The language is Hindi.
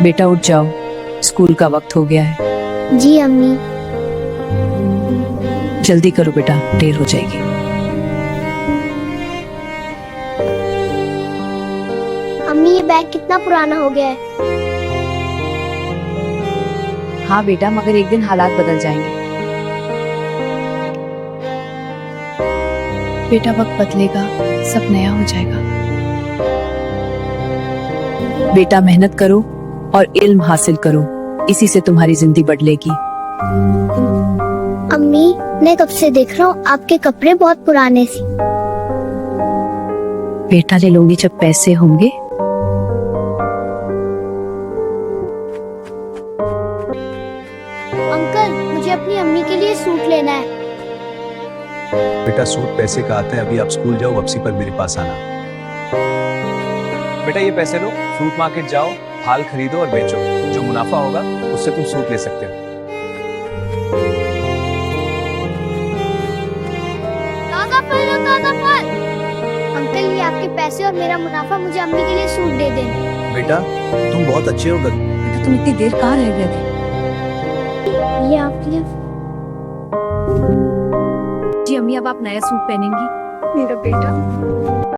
बेटा उठ जाओ, स्कूल का वक्त हो गया है। जी अम्मी। जल्दी करो बेटा, देर हो जाएगी। अम्मी ये बैग कितना पुराना हो गया है। हाँ बेटा, मगर एक दिन हालात बदल जाएंगे। बेटा वक्त बदलेगा, सब नया हो जाएगा। बेटा मेहनत करो और इल्म हासिल करो, इसी से तुम्हारी जिंदगी बदलेगी। अम्मी मैं कब से देख रहा हूँ आपके कपड़े बहुत पुराने से। बेटा ले लूंगी जब पैसे होंगे। अंकल मुझे अपनी अम्मी के लिए सूट लेना है। बेटा सूट पैसे का आता है, अभी आप स्कूल जाओ, वापसी पर मेरे पास आना। बेटा ये पैसे लो, फ्रूट मार्केट जाओ, फल खरीदो और बेचो, जो मुनाफा होगा उससे तुम सूट ले सकते हो। ताजा फल लो, ताजा फल। अंकल ये आपके पैसे और मेरा मुनाफा, मुझे अम्मी के लिए सूट दे दें। बेटा तुम बहुत अच्छे हो। बेटा तुम इतनी देर कहाँ रह गए थे? ये आपके लिए। जी अम्मी, अब आप नया सूट पहनेंगी। मेरा बेटा